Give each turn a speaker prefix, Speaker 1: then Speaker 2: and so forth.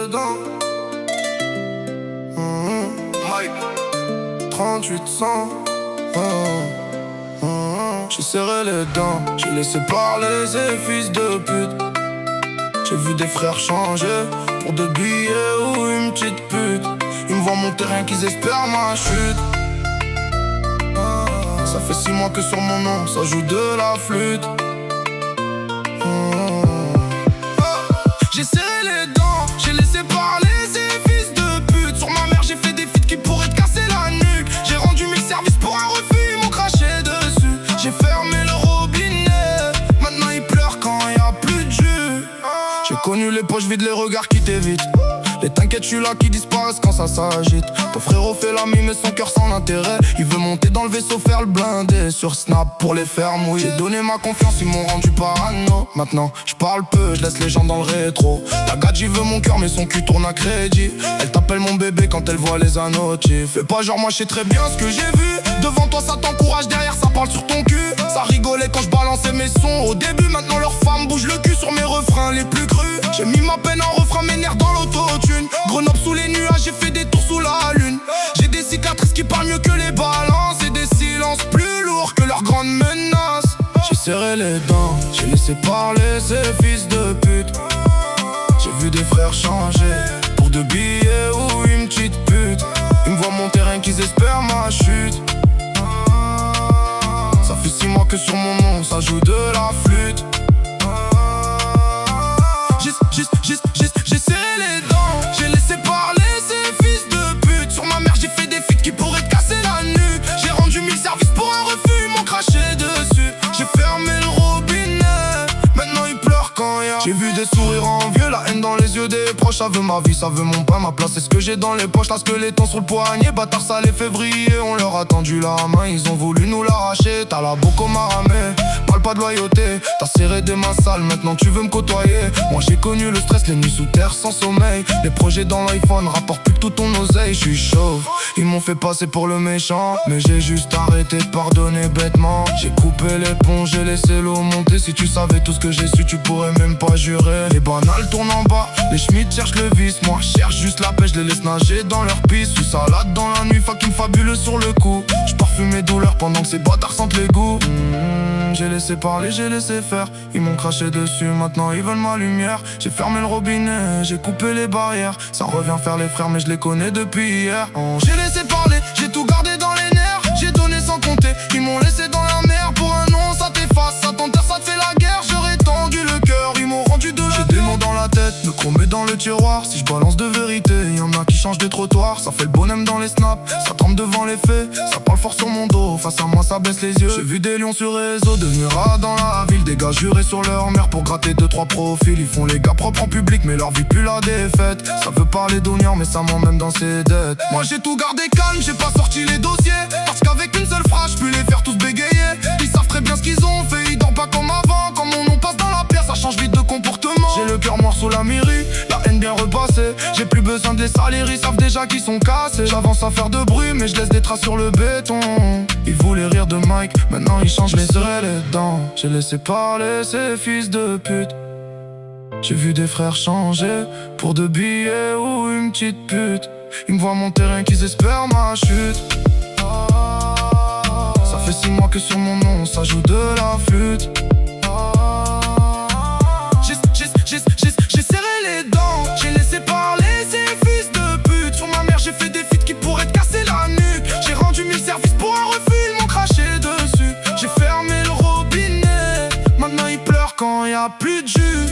Speaker 1: dedans. 3800. J'ai serré les dents, j'ai laissé parler ces fils de pute. J'ai vu des frères changer pour 2 billets ou une petite pute. Ils me voient monter rien qu'ils espèrent ma chute. Ça fait 6 mois que sur mon nom ça joue de la flûte. J'ai serré les dents, j'ai laissé parler ces fils de pute. Sur ma mère j'ai fait des feats qui pourraient te casser la nuque. J'ai rendu 1000 services pour un refus, ils m'ont craché dessus. J'ai fermé le robinet, maintenant ils pleurent quand y a plus de jus. J'ai connu les poches vides, les regards qui t'évitent. Les t'inquiètes, je suis là qui disparaissent quand ça s'agite. Ton frérot fait l'ami mais son cœur sans intérêt. Il veut monter dans le vaisseau, faire le blindé sur Snap pour les faire mouiller. J'ai donné ma confiance, ils m'ont rendu parano. Maintenant, je parle peu, je laisse les gens dans le rétro. La gadji veut mon cœur mais son cul tourne à crédit. Elle t'appelle mon bébé quand elle voit les annotifs. Fais pas genre moi je sais très bien ce que j'ai vu. Devant toi ça t'encourage, derrière ça parle sur ton cul. Ça rigolait quand je balançais mes sons au début. Maintenant leurs femmes bougent le cul sur mes refrains les plus crus. J'ai mis ma peine en refrain, mes nerfs dans l'autotune. Grenoble sous les nuages, j'ai fait des tours sous la lune. J'ai des cicatrices qui parlent mieux que les balances. Et des silences plus lourds que leurs grandes menaces. J'ai serré les dents, j'ai laissé parler ces fils de pute. J'ai vu des frères changer pour 2 billets ou une petite pute. Ils me voient monter rien qu'ils espèrent ma chute. Ça fait 6 mois que sur mon nom ça joue de la flûte. J'ai serré les dents, j'ai laissé parler ces fils de pute. Sur ma mère j'ai fait des feats qui pourraient te casser la nuque. J'ai rendu 1000 services pour un refus, ils m'ont craché dessus. J'ai fermé le robinet, maintenant ils pleurent quand y a. J'ai vu des sourires envieux, la haine dans les yeux des proches. Ça veut ma vie, ça veut mon pain, ma place, c'est ce que j'ai dans les poches. Là, que les temps sur le poignet, bâtard ça les fait vriller. On leur a tendu la main, ils ont voulu nous l'arracher. T'as la beau comme Maramé, parle pas de loyauté. T'as serré des mains sales, maintenant tu veux me côtoyer. Moi j'ai connu le stress, les nuits sous terre sans sommeil. Les projets dans l'iPhone rapportent plus que tout ton oseille. Je suis chauve, ils m'ont fait passer pour le méchant, mais j'ai juste arrêté de pardonner bêtement. J'ai coupé les ponts, j'ai laissé l'eau monter. Si tu savais tout ce que j'ai su, tu pourrais même pas jurer. Les banales tournent en bas, les schmitts cherchent le vice. Moi je cherche juste la pêche, je les laisse nager dans leur pisse. Sous salade dans la nuit, fucking fabuleux sur le coup. Je parfume mes douleurs pendant que ces bâtards sentent les goûts. J'ai laissé parler, j'ai laissé faire. Ils m'ont craché dessus, maintenant ils veulent ma lumière. J'ai fermé le robinet, j'ai coupé les barrières. Ça revient faire les frères mais je les connais depuis hier. J'ai laissé parler, j'ai tout gardé dans les nerfs. J'ai donné sans compter, ils m'ont laissé dans la mer. Pour un nom ça t'efface, ça t'enterre, ça te fait la guerre. J'aurais tendu le cœur, ils m'ont rendu de la J'ai des mots dans la tête, me chromé dans le tiroir. Si je balance de vérité, y'en a qui changent de trottoir. Ça fait le bonhomme dans les snaps, ça trempe devant les faits. Ça parle fort sur mon dos, face à moi ça baisse les yeux. J'ai vu des lions sur réseau, devenir rats dans la ville. Des gars jurés sur leur mère pour gratter 2-3 profils. Ils font les gars propres en public mais leur vie pue la défaite. Ça veut parler d'oignon mais ça ment même dans ses dettes. Moi j'ai tout gardé calme, j'ai pas sorti les dossiers. Parce qu'avec une seule phrase je peux les faire tous bégayer. Ils savent très bien ce qu'ils ont fait, ils dorment pas comme avant. Quand mon nom passe dans la pierre ça change vite de comportement. J'ai le cœur noir sous la mairie, la haine bien repassée. J'ai plus besoin de les salir, ils savent déjà qu'ils sont cassés. J'avance à faire de bruit mais je laisse des traces sur le béton. Ils voulaient rire de Mike, maintenant ils changent, les serré les dents. J'ai laissé parler ces fils de pute. J'ai vu des frères changer pour 2 billets ou une petite pute. Ils me voient monter rien qu'ils espèrent ma chute. Ça fait 6 mois que sur mon nom ça joue de la flûte. J'ai serré les dents, j'ai laissé parler ces fils de pute. Sur ma mère j'ai fait des feats qui pourraient te casser la nuque. J'ai rendu 1000 services pour un refus, ils m'ont craché dessus. J'ai fermé le robinet, maintenant ils pleurent quand y a plus de jus.